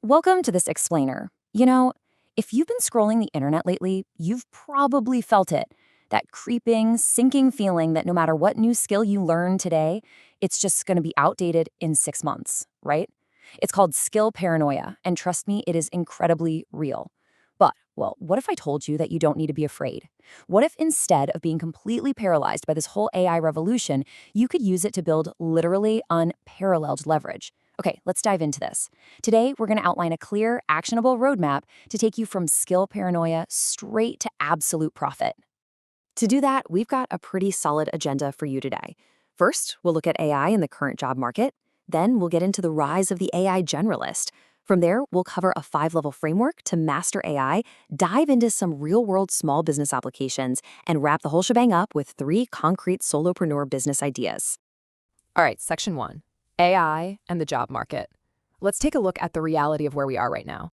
Welcome to this explainer. If you've been scrolling the internet lately, you've probably felt it. That creeping, sinking feeling that no matter what new skill you learn today, it's just going to be outdated in 6 months, right? It's called skill paranoia, and trust me, it is incredibly real. But, well, what if I told you that you don't need to be afraid? What if instead of being completely paralyzed by this whole AI revolution, you could use it to build literally unparalleled leverage? Okay, let's dive into this. Today, we're going to outline a clear, actionable roadmap to take you from skill paranoia straight to absolute profit. To do that, we've got a pretty solid agenda for you today. First, we'll look at AI in the current job market. Then, we'll get into the rise of the AI generalist. From there, we'll cover a 5-level framework to master AI, dive into some real-world small business applications, and wrap the whole shebang up with 3 concrete solopreneur business ideas. All right, section 1, AI and the job market. Let's take a look at the reality of where we are right now.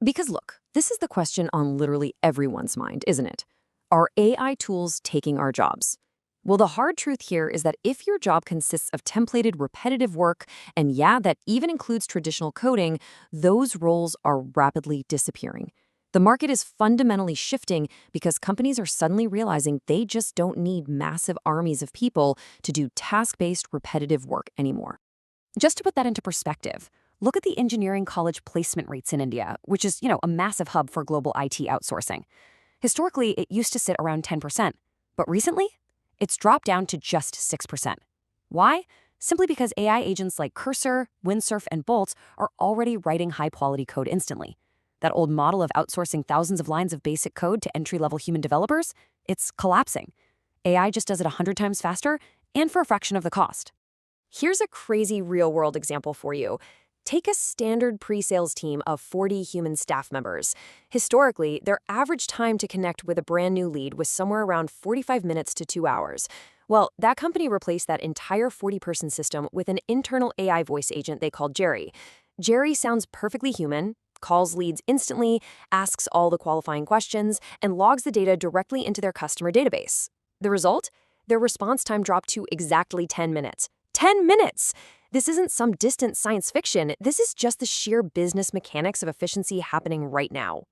Because look, this is the question on literally everyone's mind, isn't it? Are AI tools taking our jobs? Well, the hard truth here is that if your job consists of templated, repetitive work, and yeah, that even includes traditional coding, those roles are rapidly disappearing. The market is fundamentally shifting because companies are suddenly realizing they just don't need massive armies of people to do task-based, repetitive work anymore. Just to put that into perspective, look at the engineering college placement rates in India, which is, a massive hub for global IT outsourcing. Historically, it used to sit around 10%, but recently, it's dropped down to just 6%. Why? Simply because AI agents like Cursor, Windsurf, and Bolt are already writing high-quality code instantly. That old model of outsourcing thousands of lines of basic code to entry-level human developers, it's collapsing. AI just does it 100 times faster and for a fraction of the cost. Here's a crazy real-world example for you. Take a standard pre-sales team of 40 human staff members. Historically, their average time to connect with a brand new lead was somewhere around 45 minutes to 2 hours. Well, that company replaced that entire 40-person system with an internal AI voice agent they called Jerry. Jerry sounds perfectly human, calls leads instantly, asks all the qualifying questions, and logs the data directly into their customer database. The result? Their response time dropped to exactly 10 minutes. 10 minutes! This isn't some distant science fiction. This is just the sheer business mechanics of efficiency happening right now.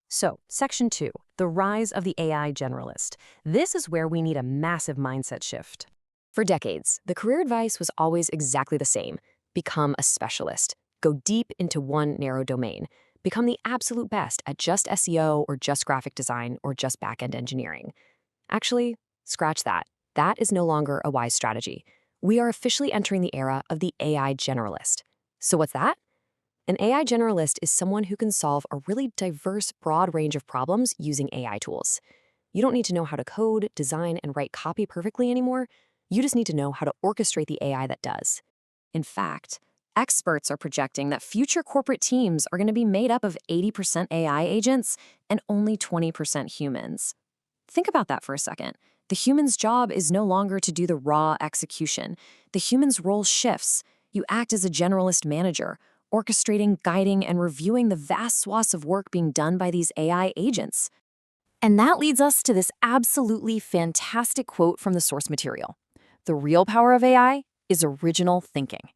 So, section 2, the rise of the AI generalist. This is where we need a massive mindset shift. For decades, the career advice was always exactly the same. Become a specialist. Go deep into one narrow domain. Become the absolute best at just SEO or just graphic design or just back-end engineering. Actually, scratch that. That is no longer a wise strategy. We are officially entering the era of the AI generalist. So what's that? An AI generalist is someone who can solve a really diverse, broad range of problems using AI tools. You don't need to know how to code, design, and write copy perfectly anymore. You just need to know how to orchestrate the AI that does. In fact, experts are projecting that future corporate teams are going to be made up of 80% AI agents and only 20% humans. Think about that for a second. The human's job is no longer to do the raw execution. The human's role shifts. You act as a generalist manager, orchestrating, guiding, and reviewing the vast swaths of work being done by these AI agents. And that leads us to this absolutely fantastic quote from the source material. The real power of AI is original thinking.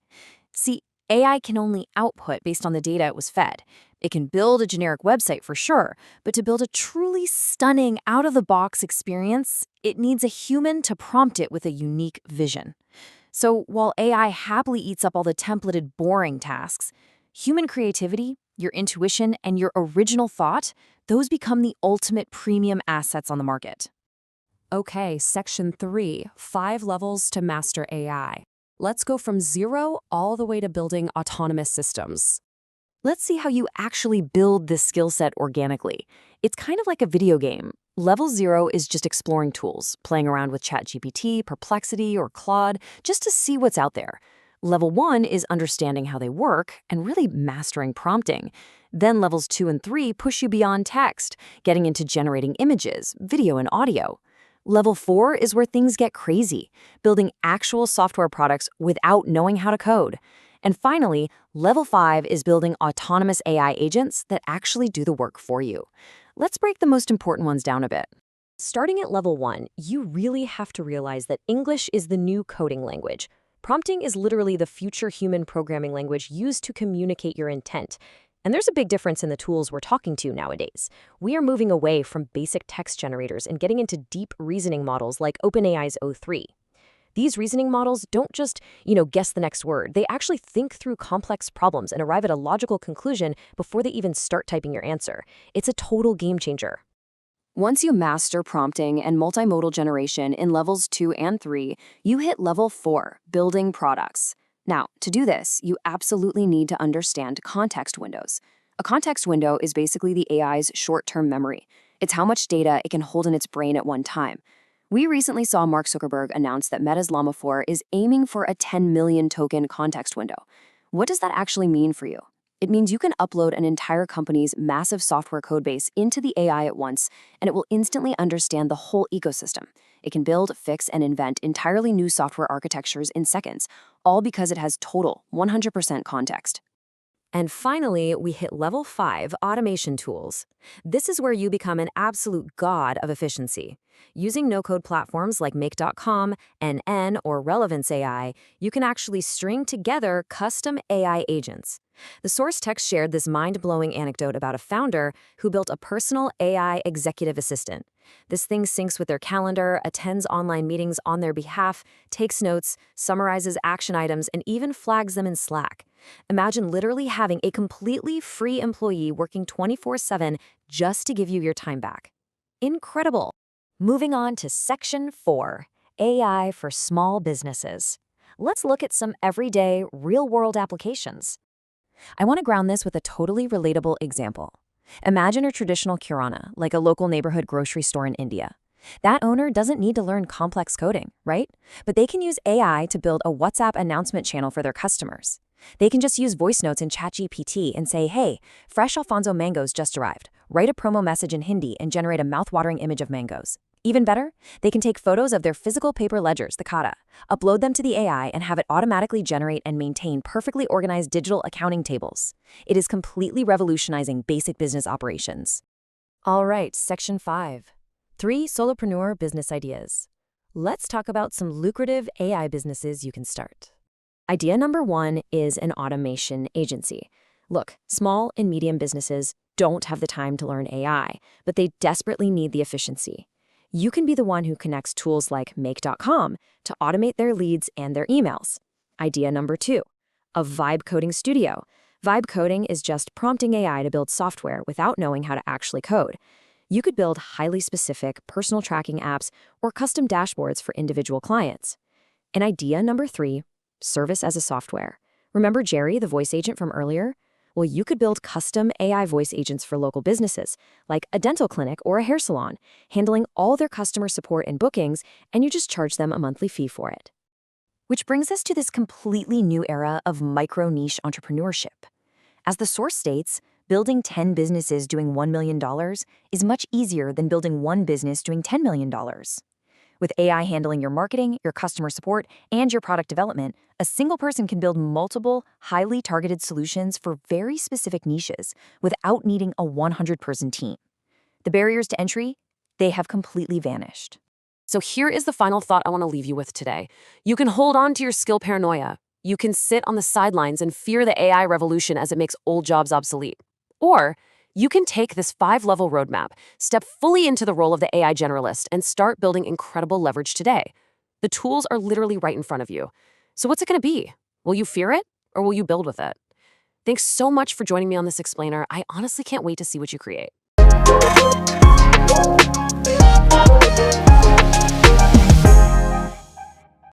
See, AI can only output based on the data it was fed. It can build a generic website for sure, but to build a truly stunning, out-of-the-box experience, it needs a human to prompt it with a unique vision. So while AI happily eats up all the templated, boring tasks, human creativity, your intuition, and your original thought, those become the ultimate premium assets on the market. Okay, section 3, 5 levels to master AI. Let's go from 0 all the way to building autonomous systems. Let's see how you actually build this skill set organically. It's kind of like a video game. Level 0 is just exploring tools, playing around with ChatGPT, Perplexity, or Claude, just to see what's out there. Level 1 is understanding how they work and really mastering prompting. Then levels 2 and 3 push you beyond text, getting into generating images, video, and audio. Level 4 is where things get crazy, building actual software products without knowing how to code. And finally, level 5 is building autonomous AI agents that actually do the work for you. Let's break the most important ones down a bit. Starting at level 1, you really have to realize that English is the new coding language. Prompting is literally the future human programming language used to communicate your intent. And there's a big difference in the tools we're talking to nowadays. We are moving away from basic text generators and getting into deep reasoning models like OpenAI's O3. These reasoning models don't just, guess the next word. They actually think through complex problems and arrive at a logical conclusion before they even start typing your answer. It's a total game changer. Once you master prompting and multimodal generation in levels 2 and 3, you hit level 4, building products. Now, to do this, you absolutely need to understand context windows. A context window is basically the AI's short-term memory. It's how much data it can hold in its brain at one time. We recently saw Mark Zuckerberg announce that Meta's Llama 4 is aiming for a 10 million token context window. What does that actually mean for you? It means you can upload an entire company's massive software codebase into the AI at once, and it will instantly understand the whole ecosystem. It can build, fix, and invent entirely new software architectures in seconds, all because it has total 100% context. And finally, we hit level 5, automation tools. This is where you become an absolute god of efficiency. Using no-code platforms like Make.com, NN, or Relevance AI, you can actually string together custom AI agents. The source text shared this mind-blowing anecdote about a founder who built a personal AI executive assistant. This thing syncs with their calendar, attends online meetings on their behalf, takes notes, summarizes action items, and even flags them in Slack. Imagine literally having a completely free employee working 24/7 just to give you your time back. Incredible! Moving on to Section 4, AI for small businesses. Let's look at some everyday, real-world applications. I want to ground this with a totally relatable example. Imagine a traditional kirana, like a local neighborhood grocery store in India. That owner doesn't need to learn complex coding, right? But they can use AI to build a WhatsApp announcement channel for their customers. They can just use voice notes in ChatGPT and say, hey, fresh Alfonso mangoes just arrived. Write a promo message in Hindi and generate a mouth-watering image of mangoes. Even better, they can take photos of their physical paper ledgers, the kata, upload them to the AI, and have it automatically generate and maintain perfectly organized digital accounting tables. It is completely revolutionizing basic business operations. All right, Section 5. 3 solopreneur business ideas. Let's talk about some lucrative AI businesses you can start. Idea number 1 is an automation agency. Look, small and medium businesses don't have the time to learn AI, but they desperately need the efficiency. You can be the one who connects tools like Make.com to automate their leads and their emails. Idea number 2, a vibe coding studio. Vibe coding is just prompting AI to build software without knowing how to actually code. You could build highly specific personal tracking apps or custom dashboards for individual clients. And idea number 3, service as a software. Remember Jerry, the voice agent from earlier? Well, you could build custom AI voice agents for local businesses, like a dental clinic or a hair salon, handling all their customer support and bookings, and you just charge them a monthly fee for it. Which brings us to this completely new era of micro-niche entrepreneurship. As the source states, building 10 businesses doing $1 million is much easier than building one business doing $10 million. With AI handling your marketing, your customer support, and your product development, a single person can build multiple, highly targeted solutions for very specific niches without needing a 100-person team. The barriers to entry, they have completely vanished. So here is the final thought I want to leave you with today. You can hold on to your skill paranoia. You can sit on the sidelines and fear the AI revolution as it makes old jobs obsolete. Or you can take this 5-level roadmap, step fully into the role of the AI generalist, and start building incredible leverage today. The tools are literally right in front of you. So what's it going to be? Will you fear it, or will you build with it? Thanks so much for joining me on this explainer. I honestly can't wait to see what you create.